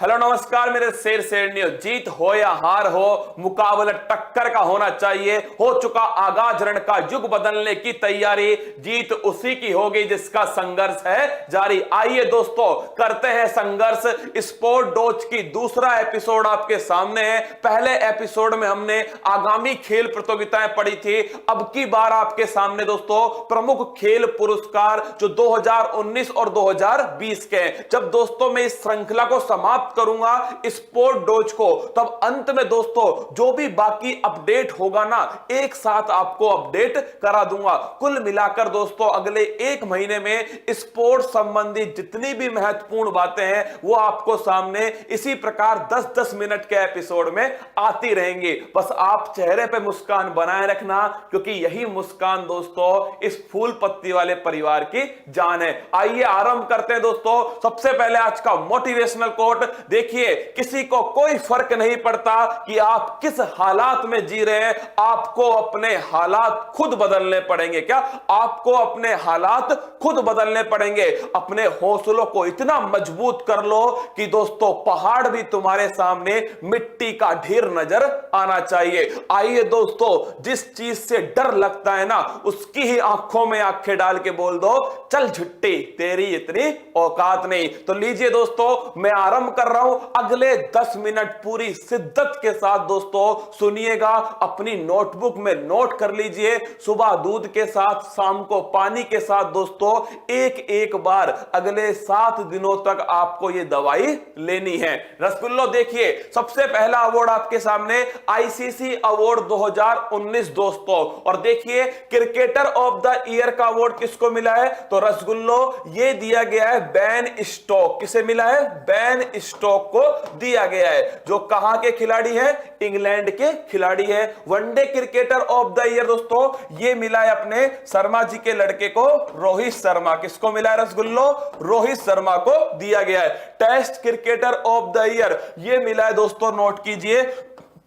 Hello नमस्कार मेरे शेर शेरनियों। जीत हो या हार हो, मुकाबला टक्कर का होना चाहिए। हो चुका आगाज रण का, युग बदलने की तैयारी। जीत उसी की होगी जिसका संघर्ष है जारी। आइए दोस्तों करते हैं संघर्ष। स्पोर्ट डोज की दूसरा एपिसोड आपके सामने है। पहले एपिसोड में हमने आगामी खेल प्रतियोगिताएं पढ़ी थी। अब की बार आपके सामने दोस्तों प्रमुख खेल पुरस्कार जो 2019 और 2020 के। जब दोस्तों मैं इस श्रृंखला को समाप्त करूंगा स्पोर्ट डोज को, तब अंत में दोस्तों जो भी बाकी अपडेट होगा ना, एक साथ आपको अपडेट करा दूंगा। कुल मिलाकर दोस्तों अगले एक महीने में स्पोर्ट संबंधी जितनी भी महत्वपूर्ण बातें हैं वो आपको सामने इसी प्रकार 10-10 मिनट के एपिसोड में आती रहेंगी। बस आप चेहरे पे मुस्कान बनाए रखना, क्योंकि यही मुस्कान दोस्तों इस फूल पत्ती वाले परिवार की जान है। आइए आरंभ करते हैं दोस्तों। सबसे पहले आज का मोटिवेशनल कोट देखिए। किसी को कोई फर्क नहीं पड़ता कि आप किस हालात में जी रहे हैं, आपको अपने हालात खुद बदलने पड़ेंगे। क्या आपको अपने हालात खुद बदलने पड़ेंगे। अपने हौसलों को इतना मजबूत कर लो कि दोस्तों पहाड़ भी तुम्हारे सामने मिट्टी का ढेर नजर आना चाहिए। आइए दोस्तों, जिस चीज से डर लगता है ना, उसकी ही आंखों में आंखें डाल के बोल दो, चल झुट्टी तेरी इतनी औकात नहीं। तो लीजिए दोस्तों मैं आरंभ कर रहा हूं। अगले 10 मिनट पूरी शिद्दत के साथ दोस्तों सुनिएगा। अपनी नोटबुक में नोट कर लीजिए। सुबह दूध के साथ, शाम को पानी के साथ दोस्तों एक एक बार अगले 7 दिनों तक आपको यह दवाई लेनी है। रसगुल्लो देखिए, सबसे पहला अवार्ड आपके सामने आईसीसी अवार्ड 2019 दोस्तों। और देखिए क्रिकेटर ऑफ द ईयर का अवार्ड किसको मिला है, तो रसगुल्लो ये दिया गया है बेन स्टोक। किसे मिला है, बेन स्टोक को दिया गया है, जो कहां के खिलाड़ी हैं, इंग्लैंड के खिलाड़ी हैं। One day cricketer of the year दोस्तों ये मिला है अपने शर्मा जी के लड़के को, रोहित शर्मा। किसको मिला है रसगुल्लो, रोहित शर्मा को दिया गया है। Test cricketer of the year ये मिला है दोस्तों, नोट कीजिए,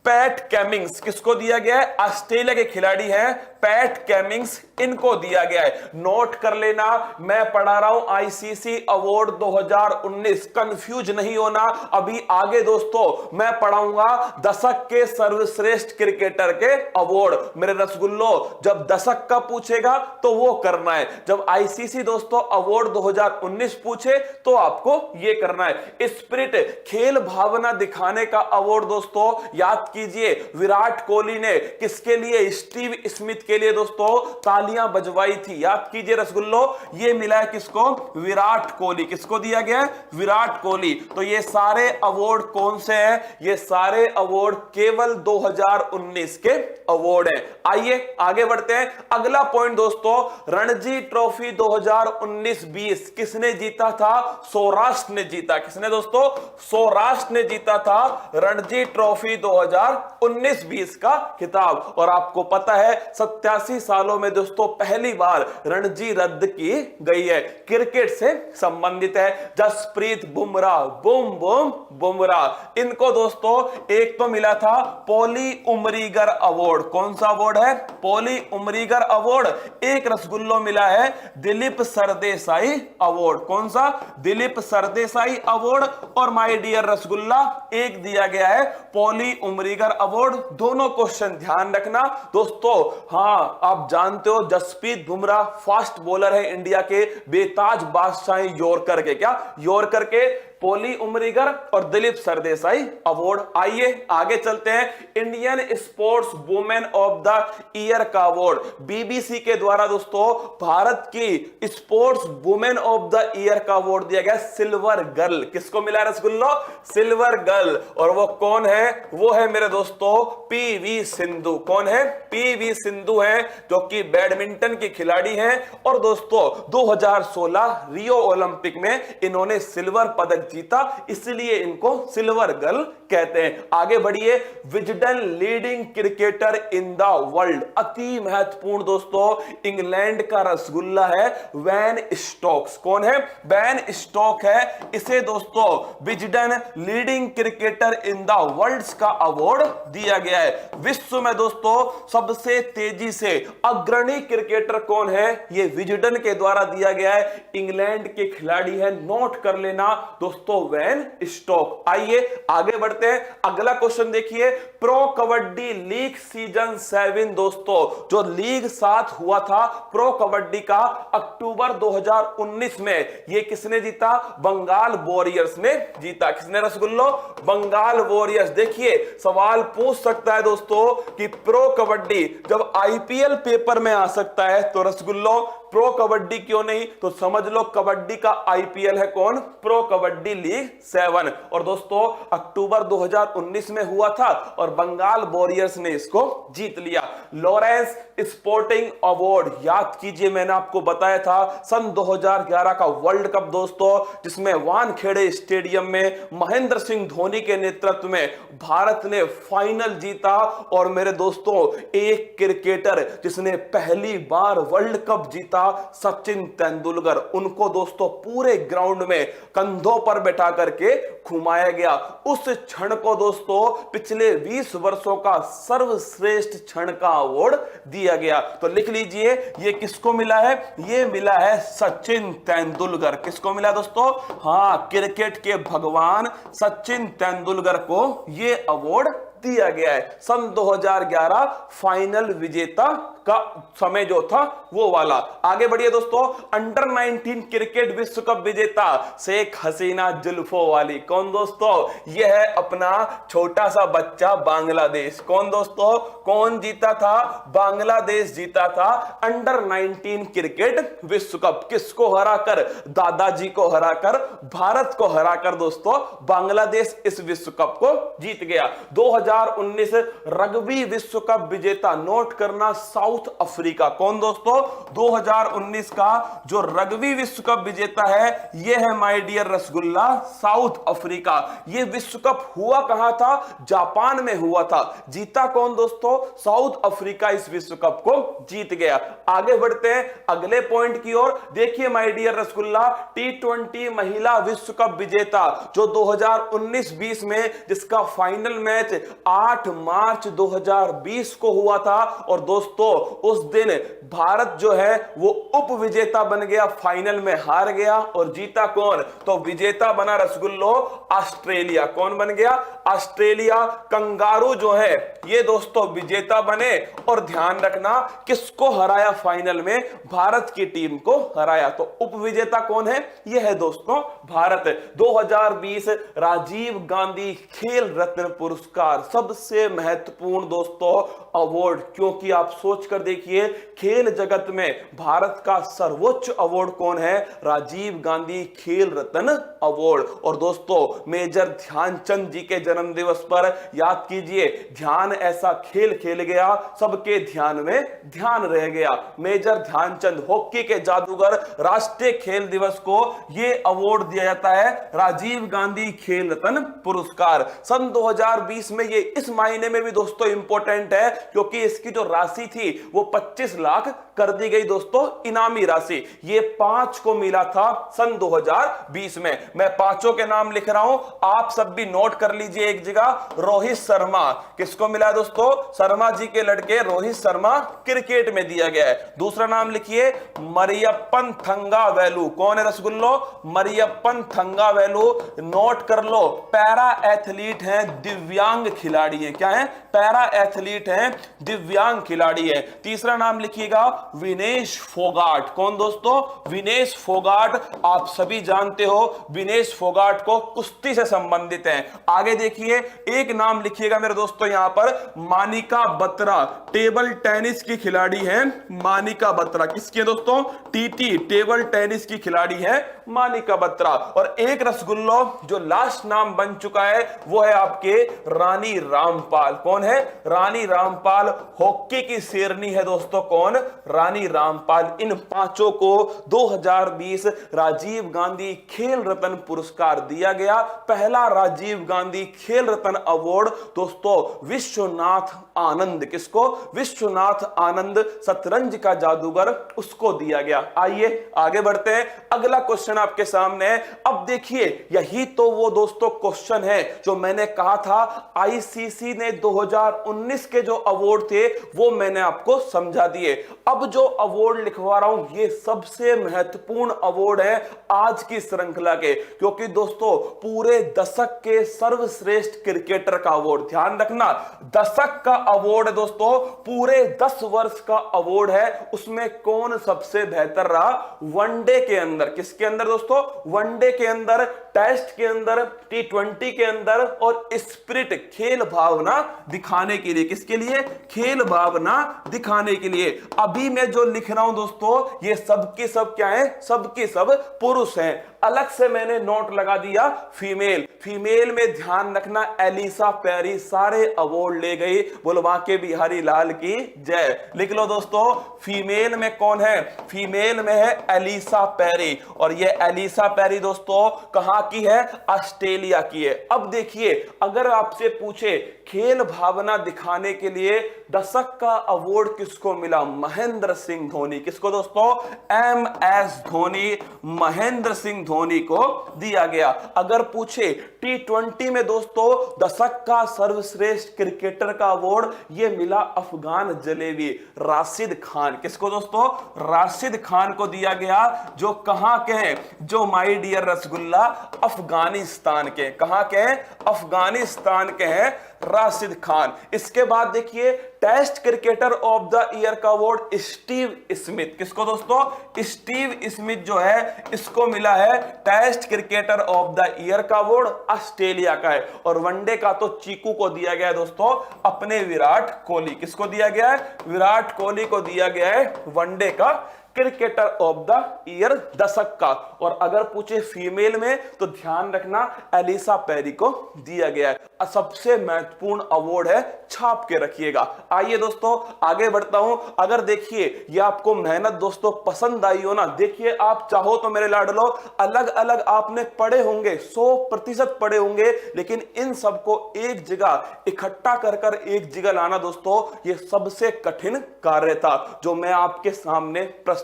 पैट कैमिंग्स। किसको दिया गया है, ऑस्ट्रेलिया के खिलाड़ी हैं पैट कैमिंग्स, इनको दिया गया है। नोट कर लेना, मैं पढ़ा रहा हूं आईसीसी अवार्ड 2019, कंफ्यूज नहीं होना। अभी आगे दोस्तों मैं पढ़ाऊंगा दशक के सर्वश्रेष्ठ क्रिकेटर के अवार्ड। मेरे रसगुल्लो जब दशक का पूछेगा तो वो करना है, जब आईसीसी दोस्तों अवार्ड 2019 पूछे तो आपको ये करना है। स्पिरिट खेल भावना दिखाने का अवार्ड दोस्तों याद कीजिए, विराट कोहली ने किसके लिए, स्टीव स्मिथ के लिए दोस्तों तालियां बजवाई थी। याद कीजिए रसगुल्लो, ये मिला है किसको, विराट कोहली। किसको दिया गया है, विराट कोहली। तो ये सारे अवार्ड कौन से हैं, ये सारे अवार्ड केवल 2019 के अवार्ड हैं। आइए आगे बढ़ते हैं। अगला पॉइंट दोस्तों, रणजी ट्रॉफी 2019-20 किसने जीता था, सौराष्ट्र ने जीता। किसने दोस्तों, सौराष्ट्र ने जीता था रणजी ट्रॉफी 2019-20 का खिताब। और आपको पता है 87 सालों में दोस्तों पहली बार रणजी रद्द की गई है। क्रिकेट से संबंधित है। जसप्रीत बुमराह, बूम बूम बुमराह, इनको दोस्तों एक तो मिला था पॉली उमरीगर अवार्ड। कौन सा अवार्ड है, पॉली उमरीगर अवार्ड। एक रसगुल्लो मिला है दिलीप सरदेसाई अवार्ड। कौन सा, दिलीप सरदेसाई अवार्ड। और माय डियर रसगुल्ला एक दिया गया है पॉली उमरीगर अवार्ड। दोनों क्वेश्चन ध्यान रखना दोस्तों। हाँ आप जानते हो जसप्रीत बुमराह फास्ट बॉलर है इंडिया के, बेताज बादशाह यॉर्कर के। क्या यॉर्कर के, पॉली उमरीगर और दिलीप सरदेसाई अवार्ड। आइए आगे चलते हैं। Indian sports women of the year का अवार्ड बीबीसी के द्वारा दोस्तों भारत की sports women of the year का अवार्ड दिया गया सिल्वर गर्ल। किसको मिला रसगुल्लो, सिल्वर गर्ल। और वो कौन है, वो है मेरे दोस्तों पीवी सिंधु। कौन है, पीवी सिंधु है, जो कि बैडमिंटन की खिलाड़ी हैं। और दोस्तों 2016 रियो ओलंपिक में इन्होंने सिल्वर पदक जीता, इसलिए इनको सिल्वर गर्ल कहते हैं। आगे बढ़िए। Wisden leading cricketer in the world, अति महत्वपूर्ण दोस्तों इंग्लैंड का रसगुल्ला है वैन स्टोक्स। कौन है, वैन स्टोक है। इसे दोस्तों Wisden leading cricketer in the world का अवार्ड अवार्ड दिया गया है। विश्व में दोस्तों सबसे तेजी से अग्रणी क्रिकेटर कौन है, ये विजडन के द्वारा दिया गया है। इंग्लैंड के खिलाड़ी है, नोट कर लेना दोस्तों, वैन स्टोक। आइए आगे बढ़ते हैं, अगला क्वेश्चन देखिए। प्रो कबड्डी लीग सीजन 7 दोस्तों, जो लीग 7 हुआ था प्रो कबड्डी का अक्टूबर 2019 में, ये किसने जीता? बंगाल वॉरियर्स ने जीता। किसने रसगुल्लो? बंगाल वॉरियर्स। देखिए सवाल पूछ सकता है दोस्तों कि प्रो कबड्डी जब आईपीएल पेपर में आ सकता है तो रसगुल्लो प्रो कबड्डी क्यों नहीं? तो समझ लो कबड्डी का आईपीएल है कौन? Pro kabaddi league 7। और दोस्तों अक्टूबर 2019 में हुआ था और बंगाल वॉरियर्स ने इसको जीत लिया। लॉरेंस स्पोर्टिंग अवार्ड, याद कीजिए मैंने आपको बताया था सन 2011 का वर्ल्ड कप दोस्तों, जिसमें वानखेड़े स्टेडियम में महेंद्र सिंह धोनी के नेतृत्व में भारत ने फाइनल जीता। और मेरे दोस्तों एक क्रिकेटर जिसने पहली बार वर्ल्ड कप जीता, सचिन तेंदुलकर, उनको दोस्तों पूरे ग्राउंड में कंधों पर बैठा करके घुमाया गया। उस क्षण को दोस्तों पिछले 20 वर्षों का सर्वश्रेष्ठ क्षण का अवार्ड दिया गया। तो लिख लीजिए ये किसको मिला है? ये मिला है सचिन तेंदुलकर। किसको मिला दोस्तों? हाँ, क्रिकेट के भगवान सचिन तेंदुलकर को ये अवार्ड दिया गया है। सन 2011 फाइनल विजेता का समय जो था वो वाला। आगे बढ़िए दोस्तों, अंडर 19 क्रिकेट विश्व कप विजेता शेख हसीना जुल्फों वाली कौन दोस्तों? यह है अपना छोटा सा बच्चा बांग्लादेश। कौन दोस्तों? कौन जीता था? बांग्लादेश जीता था अंडर 19 क्रिकेट विश्व कप। किसको हराकर? दादाजी को हराकर, भारत को हराकर दोस्तों बांग्लादेश इस विश्व कप को जीत गया। 2019 रग्बी विश्व कप विजेता, नोट करना, साउथ अफ्रीका। कौन दोस्तों? 2019 का जो रग्बी विश्व कप विजेता है यह है my dear rasgulla, South Africa. यह विश्व कप हुआ कहां था? जापान में हुआ था। जीता कौन दोस्तों? साउथ अफ्रीका इस विश्व कप को जीत गया। आगे बढ़ते हैं अगले पॉइंट की ओर। देखिए माय डियर रसगुल्ला, T20 महिला विश्व कप विजेता जो 2019-20 में, जिसका फाइनल मैच 8 मार्च 2020 को हुआ था। और दोस्तों उस दिन भारत जो है वो उप विजेता बन गया, फाइनल में हार गया। और जीता कौन? तो विजेता बना रसगुल्लो ऑस्ट्रेलिया। कौन बन गया? ऑस्ट्रेलिया। कंगारू जो है ये दोस्तों विजेता बने। और ध्यान रखना किसको हराया फाइनल में? भारत की टीम को हराया। तो उप विजेता कौन है? यह है दोस्तों भारत। 2020 राजीव गांधी खेल रत्न पुरस्कार, सबसे महत्वपूर्ण दोस्तों अवार्ड, क्योंकि आप सोच कर देखिए खेल जगत में भारत का सर्वोच्च अवार्ड कौन है? राजीव गांधी खेल रत्न अवार्ड। और दोस्तों मेजर ध्यानचंद जी के जन्म दिवस पर याद कीजिए, ध्यान ऐसा खेल खेल गया सबके ध्यान में ध्यान रह गया। मेजर ध्यानचंद हॉकी के जादूगर, राष्ट्रीय खेल दिवस को यह अवार्ड दिया जाता है राजीव गांधी खेल रत्न पुरस्कार। सन 2020 में ये इस महीने में भी दोस्तों इंपॉर्टेंट है क्योंकि इसकी जो राशि थी वो 25 लाख कर दी गई दोस्तों, इनामी राशि। ये 5 को मिला था सन 2020 में। मैं 5 के नाम लिख रहा हूं, आप सब भी नोट कर लीजिए एक जगह। रोहित शर्मा, किसको मिला दोस्तों? शर्मा जी के लड़के रोहित शर्मा, क्रिकेट में दिया गया है। दूसरा नाम लिखिए मरियप्पन थंगावेलु। कौन है रसगुल्लो? मरियप्पन थंगावेलु, नोट कर लो। पैरा एथलीट हैं, दिव्यांग खिलाड़ी हैं। क्या है? पैरा एथलीट हैं, दिव्यांग खिलाड़ी है। तीसरा नाम लिखिएगा विनेश फोगाट। कौन दोस्तों? विनेश फोगाट, आप सभी जानते हो विनेश फोगाट को कुश्ती से संबंधित हैं। आगे देखिए एक नाम लिखिएगा मेरे दोस्तों यहां पर, मानिका बत्रा, टेबल टेनिस की खिलाड़ी है। मानिका बत्रा किसकी है दोस्तों? टीटी, टेबल टेनिस की खिलाड़ी है मानिका बत्रा। और एक रसगुल्लो जो लास्ट नाम बन चुका है वो है आपके रानी रामपाल। कौन है? रानी रामपाल, हॉकी की शेरनी है दोस्तों। कौन? रानी रामपाल। इन 5 को 2020 राजीव गांधी खेल रत्न पुरस्कार दिया गया। पहला राजीव गांधी खेल रत्न अवार्ड दोस्तों विश्वनाथ आनंद। किसको? विश्वनाथ आनंद, शतरंज का जादूगर, उसको दिया गया। आइए आगे बढ़ते हैं, अगला क्वेश्चन आपके सामने है। अब देखिए यही तो वो दोस्तों क्वेश्चन है जो मैंने कहा था आईसीसी ने 2019 के जो अवार्ड थे वो मैंने आपको समझा दिए। अब जो अवार्ड लिखवा रहा हूं ये सबसे महत्वपूर्ण अवार्ड है आज की श्रृंखला के, क्योंकि दोस्तों पूरे दशक के सर्वश्रेष्ठ क्रिकेटर का अवार्ड, ध्यान रखना दशक का अवार्ड है दोस्तों, पूरे 10 वर्ष का अवार्ड है। उसमें कौन सबसे बेहतर रहा वनडे के अंदर? किसके अंदर दोस्तों? वनडे के अंदर, टेस्ट के अंदर, T20 के अंदर, और स्पिरिट खेल भावना दिखाने के लिए। किसके लिए? खेल भावना दिखाने के लिए। अभी मैं जो लिख रहा हूं दोस्तों ये सबके सब क्या है? सबके सब पुरुष हैं। अलग से मैंने नोट लगा दिया फीमेल। फीमेल में ध्यान रखना एलिसा पेरी सारे अवार्ड ले गई। बुलवा के बिहारी लाल की जय। लिख लो दोस्तों फीमेल में कौन है? फीमेल में है एलिसा पेरी, और ये एलिसा पेरी दोस्तों कहां की है? ऑस्ट्रेलिया की है। अब देखिए अगर आपसे पूछे खेल भावना दिखाने के लिए दशक का अवार्ड किसको मिला? महेंद्र सिंह धोनी। किसको दोस्तों? MS धोनी, महेंद्र सिंह धोनी को दिया गया। अगर पूछे T20 में दोस्तों दशक का सर्वश्रेष्ठ क्रिकेटर का अवार्ड ये मिला अफगान जलेबी, राशिद खान। किसको दोस्तों? राशिद खान को दिया गया, जो कहां के हैं? जो माय डियर रसगुल्ला अफगानिस्तान के। कहां के हैं? अफगानिस्तान के हैं राशिद खान। इसके बाद देखिए test cricketer of the year का अवार्ड स्टीव स्मिथ। किसको दोस्तों? स्टीव स्मिथ जो है इसको मिला है test cricketer of the year का अवार्ड, ऑस्ट्रेलिया का है। और वनडे का तो चीकू को दिया गया है दोस्तों, अपने विराट कोहली। किसको दिया गया है? विराट कोहली को दिया गया है वनडे का क्रिकेटर ऑफ द ईयर दशक का। और अगर पूछे फीमेल में तो ध्यान रखना एलिसा पेरी को दिया गया है। सबसे महत्वपूर्ण अवार्ड है, छाप के रखिएगा। आइए दोस्तों आगे बढ़ता हूं। अगर देखिए ये आपको मेहनत दोस्तों पसंद आई हो ना, देखिए आप चाहो तो मेरे लाडलो अलग अलग आपने पढ़े होंगे, 100% पढ़े होंगे, लेकिन इन सबको एक जगह इकट्ठा कर कर एक जगह लाना दोस्तों ये सबसे कठिन कार्य था जो मैं आपके सामने प्रस्तुत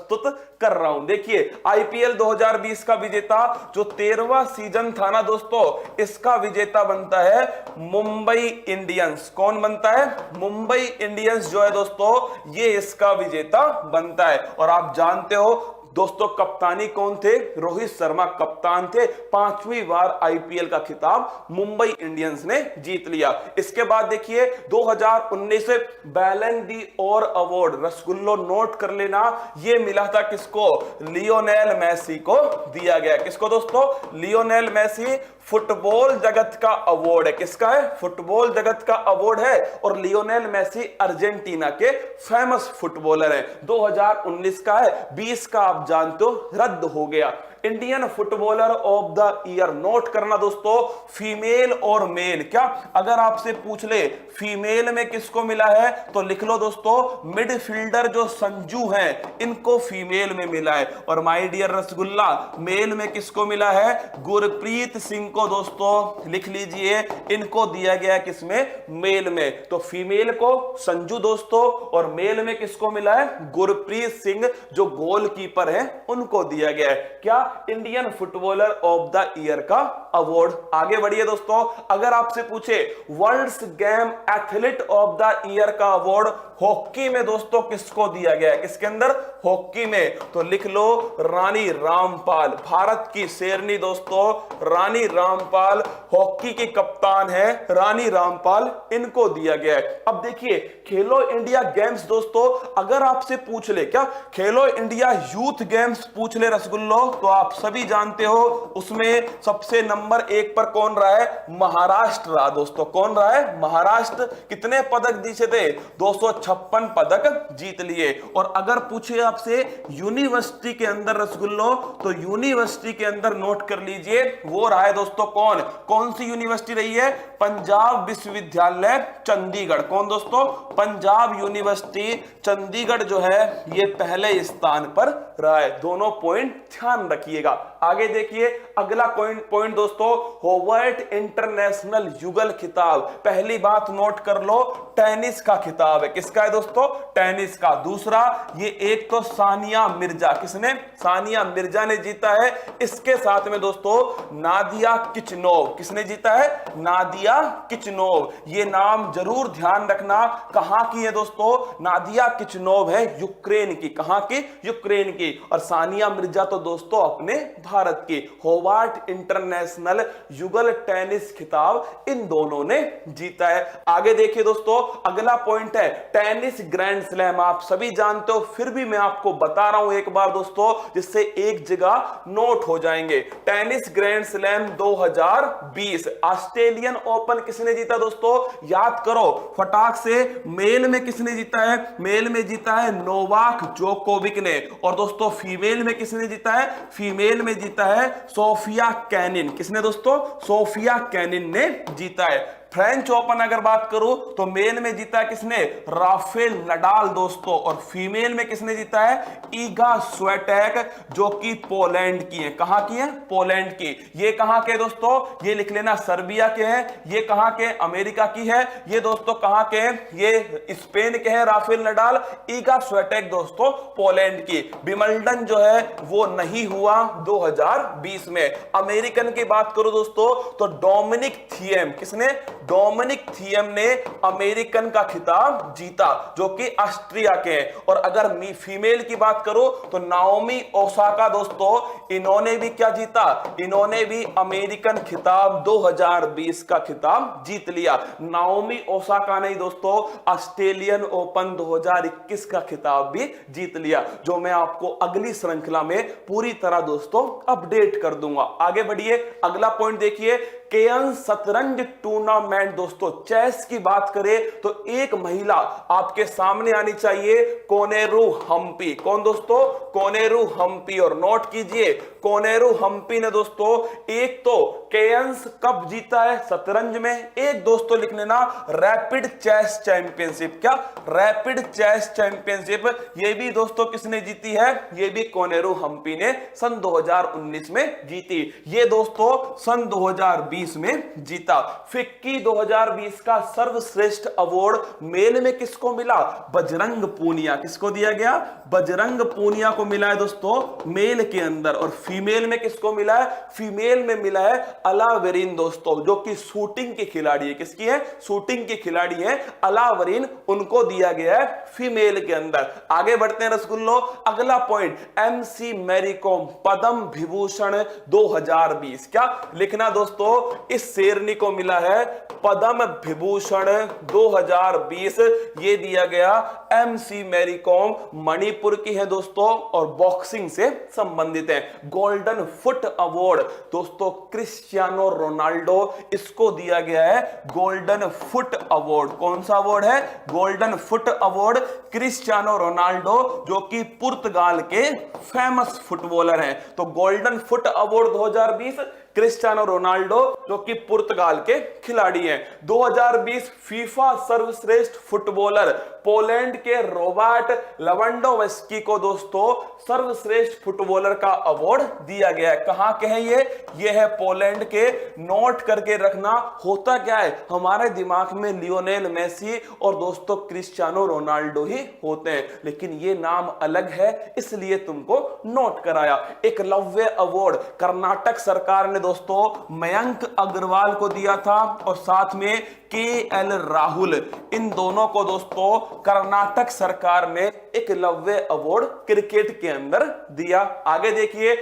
कर रहा हूं। देखिए आईपीएल 2020 का विजेता जो 13वां सीजन था ना दोस्तों, इसका विजेता बनता है मुंबई इंडियंस। कौन बनता है? मुंबई इंडियंस जो है दोस्तों ये इसका विजेता बनता है। और आप जानते हो दोस्तों कप्तानी कौन थे? रोहित शर्मा कप्तान थे। 5वीं बार आईपीएल का खिताब मुंबई इंडियंस ने जीत लिया। इसके बाद देखिए 2019 बैलन डी और अवार्ड, रसगुल्लो नोट कर लेना, ये मिला था किसको? लियोनेल मेसी को दिया गया। किसको दोस्तों? Lionel Messi. फुटबॉल जगत का अवार्ड है। किसका है? फुटबॉल जगत का अवार्ड है। और लियोनेल मेसी अर्जेंटीना के फेमस फुटबॉलर हैं। 2019 का है, 20 का आप जानते हो रद्द हो गया। Indian footballer of the year note करना दोस्तों फीमेल और मेल। क्या अगर आपसे पूछ ले फीमेल में किसको मिला है तो लिख लो दोस्तों मिडफील्डर जो संजू हैं इनको फीमेल में मिला है। और माय डियर रसगुल्ला मेल में किसको मिला है? गुरप्रीत सिंह को दोस्तों लिख लीजिए, इनको दिया गया किसमें? मेल में। तो फीमेल को संजू दोस्तों और मेल में किसको मिला है? गुरप्रीत सिंह जो गोलकीपर हैं उनको दिया गया है। क्या? Indian footballer of the year का अवार्ड। आगे बढ़िए दोस्तों, अगर आपसे पूछे world's game athlete of the year का अवार्ड हॉकी में दोस्तों किसको दिया गया है? किसके अंदर? हॉकी में। तो लिख लो रानी रामपाल, भारत की शेरनी दोस्तों रानी रामपाल, हॉकी की कप्तान है रानी रामपाल, इनको दिया गया है। अब देखिए खेलो इंडिया गेम्स दोस्तों अगर आपसे पूछ ले, क्या खेलो इंडिया यूथ गेम्स पूछ ले रसगुल्लो, तो आप सभी जानते हो उसमें सबसे नंबर 1 पर कौन रहा है? महाराष्ट्र रहा दोस्तों। कौन रहा है? महाराष्ट्र। कितने पदक जीते थे? 256 पदक जीत लिए। और अगर पूछे आपसे यूनिवर्सिटी के अंदर रसगुल्लो, तो यूनिवर्सिटी के अंदर नोट कर लीजिए वो रहा है दोस्तों कौन सी यूनिवर्सिटी रही है? पंजाब विश्वविद्यालय चंडीगढ़। कौन दोस्तों? पंजाब यूनिवर्सिटी चंडीगढ़ जो है ये पहले स्थान पर रहा है। दोनों पॉइंट ध्यान रखिएगा। आगे देखिए अगला पॉइंट दोस्तों, होवर्ट इंटरनेशनल युगल खिताब। पहली बात नोट कर लो, टेनिस का खिताब है। किसका है दोस्तों? टेनिस का। दूसरा, ये एक तो सानिया मिर्जा, किसने? सानिया मिर्जा ने जीता है। इसके साथ में दोस्तों नादिया किचनोव, किसने जीता है? नादिया किचनोव। ये नाम जरूर ध्यान रखना, कहां की है दोस्तों? नादिया किचनोव है यूक्रेन की। कहां की? यूक्रेन की। और सानिया मिर्जा तो दोस्तों अपने भारत की। होवार्ट इंटरनेशनल युगल टेनिस खिताब इन दोनों ने जीता है। आगे देखिए दोस्तों अगला पॉइंट है टेनिस ग्रैंड स्लैम। आप सभी जानते हो, फिर भी मैं आपको बता रहा हूं एक बार दोस्तों, जिससे एक जगह नोट हो जाएंगे। Tennis grand slam 2020 Australian open किसने जीता दोस्तों? याद करो फटाक से। मेल में किसने जीता है? मेल में जीता है नोवाक जोकोविक ने। और दोस्तों फीमेल में किसने जीता है? फीमेल में जीता है सोफिया केनिन। किसने दोस्तों? सोफिया केनिन ने जीता है। फ्रेंच ओपन अगर बात करूं तो मेल में जीता किसने? राफेल नडाल दोस्तों। और फीमेल में किसने जीता है? ईगा स्वेटेक, जो कि पोलैंड की है। कहां की है? पोलैंड की। ये कहां के दोस्तों? ये लिख लेना, सर्बिया के हैं। ये कहां के? अमेरिका की है। ये दोस्तों कहां के हैं? ये स्पेन के हैं राफेल नडाल। ईगा स्वेटेक दोस्तों पोलैंड की। विंबलडन जो है वो नहीं हुआ 2020 में। अमेरिकन की बात करूं दोस्तों तो डोमिनिक थिएम, किसने? डोमिनिक थिएम ने अमेरिकन का खिताब जीता, जो कि ऑस्ट्रिया के हैं। और अगर फीमेल की बात करो तो नाओमी ओसाका दोस्तों, इन्होंने भी क्या जीता? इन्होंने भी अमेरिकन खिताब 2020 का खिताब जीत लिया। नाओमी ओसाका ने दोस्तों ऑस्ट्रेलियन ओपन 2021 का खिताब भी जीत लिया, जो मैं आपको अगली श्रृंखला में पूरी तरह दोस्तों अपडेट कर दूंगा। आगे बढ़िए, अगला पॉइंट देखिए, केयन शतरंज टूर्नामेंट दोस्तों। चेस की बात करें तो एक महिला आपके सामने आनी चाहिए, कोनेरू हम्पी। कौन दोस्तों? कोनेरू हम्पी। और नोट कीजिए, कोनेरू हम्पी ने दोस्तों एक तो केयंस कप जीता है शतरंज में, एक दोस्तों लिख लेना रैपिड चेस चैंपियनशिप। क्या? Rapid chess championship. ये भी दोस्तों किसने जीती है? ये भी कोनेरू हम्पी ने सन 2019 में जीती। ये दोस्तों सन 2020 में जीता। फिक्की 2020 का सर्वश्रेष्ठ अवार्ड मेल में किसको मिला? बजरंग पूनिया। किसको दिया गया? बजरंग पूनिया को मिला है दोस्तों मेल के अंदर। और फीमेल में किसको मिला है? फीमेल में मिला है अलावरीन दोस्तों, जो कि शूटिंग की खिलाड़ी है। किसकी है? शूटिंग की खिलाड़ी है अलावरीन, उनको दिया गया है फीमेल के अंदर। आगे बढ़ते हैं रसगुल्लो, अगला point, MC Mary com Padma Vibhushan 2020। क्या लिखना दोस्तों? इस शेरनी को मिला है पद्म विभूषण 2020। ये दिया गया एमसी मैरी कॉम, मणिपुर की है दोस्तों और बॉक्सिंग से संबंधित है। गोल्डन फुट अवार्ड दोस्तों क्रिस्टियानो रोनाल्डो, इसको दिया गया है गोल्डन फुट अवार्ड। कौन सा अवार्ड है? Golden foot award Cristiano Ronaldo, जो कि पुर्तगाल के फेमस फुटबॉलर हैं। तो golden foot award 2020 Cristiano Ronaldo, जो कि पुर्तगाल के खिलाड़ी हैं। 2020 फीफा सर्वश्रेष्ठ फुटबॉलर पोलैंड के रॉबर्ट लेवेंडोव्स्की को दोस्तों सर्वश्रेष्ठ फुटबॉलर का अवार्ड दिया गया है। कहां के हैं ये है पोलैंड के। नोट करके रखना, होता क्या है हमारे दिमाग में लियोनेल मेसी और दोस्तों क्रिस्टियानो रोनाल्डो ही होते हैं, लेकिन ये नाम अलग है, इसलिए तुमको नोट कराया। एकलव्य अवार्ड कर्नाटक सरकार ने दोस्तों मयंक अग्रवाल को दिया था और साथ में केएल राहुल, इन दोनों को दोस्तों कर्नाटक सरकार ने एकलव्य अवार्ड क्रिकेट के अंदर दिया। आगे देखिए,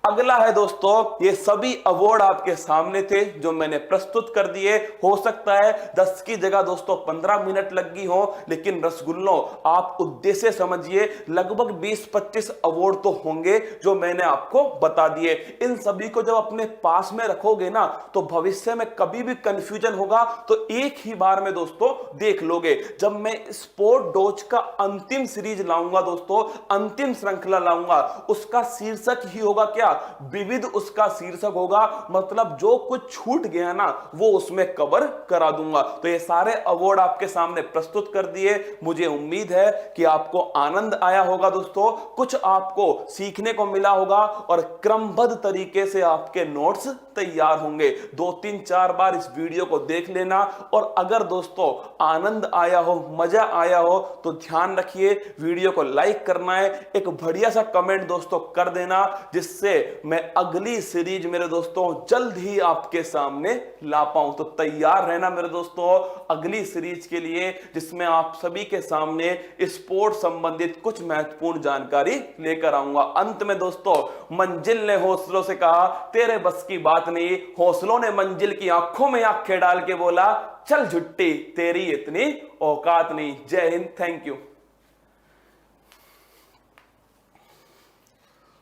अगला है दोस्तों, ये सभी अवार्ड आपके सामने थे जो मैंने प्रस्तुत कर दिए। हो सकता है 10 की जगह दोस्तों 15 मिनट लग गई हो, लेकिन रसगुल्लों आप उद्देश्य समझिए, लगभग 20-25 अवार्ड तो होंगे जो मैंने आपको बता दिए। इन सभी को जब अपने पास में रखोगे ना, तो भविष्य में कभी भी कंफ्यूजन होगा तो एक ही बार में दोस्तों देख लोगे। जब मैं स्पोर्ट डोज का अंतिम सीरीज लाऊंगा दोस्तों, अंतिम श्रृंखला लाऊंगा, उसका शीर्षक ही होगा क्या? क्या विविध उसका शीर्षक होगा, मतलब जो कुछ छूट गया ना वो उसमें कवर करा दूंगा। तो ये सारे अवार्ड आपके सामने प्रस्तुत कर दिए। मुझे उम्मीद है कि आपको आनंद आया होगा दोस्तों, कुछ आपको सीखने को मिला होगा और क्रमबद्ध तरीके से आपके नोट्स तैयार होंगे। 2-3-4 बार इस वीडियो को देख लेना और अगर दोस्तों आनंद आया हो, मजा आया हो तो ध्यान रखिए वीडियो को लाइक करना है, एक बढ़िया सा कमेंट दोस्तों कर देना, जिससे मैं अगली सीरीज मेरे दोस्तों जल्द ही आपके सामने ला पाऊं। तो तैयार रहना मेरे दोस्तों अगली सीरीज के लिए, जिसमें आप सभी के सामने स्पोर्ट संबंधित कुछ महत्वपूर्ण जानकारी लेकर आऊंगा। अंत में दोस्तों मंजिल ने हौसलों से कहा तेरे बस की बात नहीं, हौसलों ने मंजिल की आंखों में आंखें डाल के बोला चल झुट्टी तेरी इतनी औकात नहीं। जय हिंद, थैंक यू।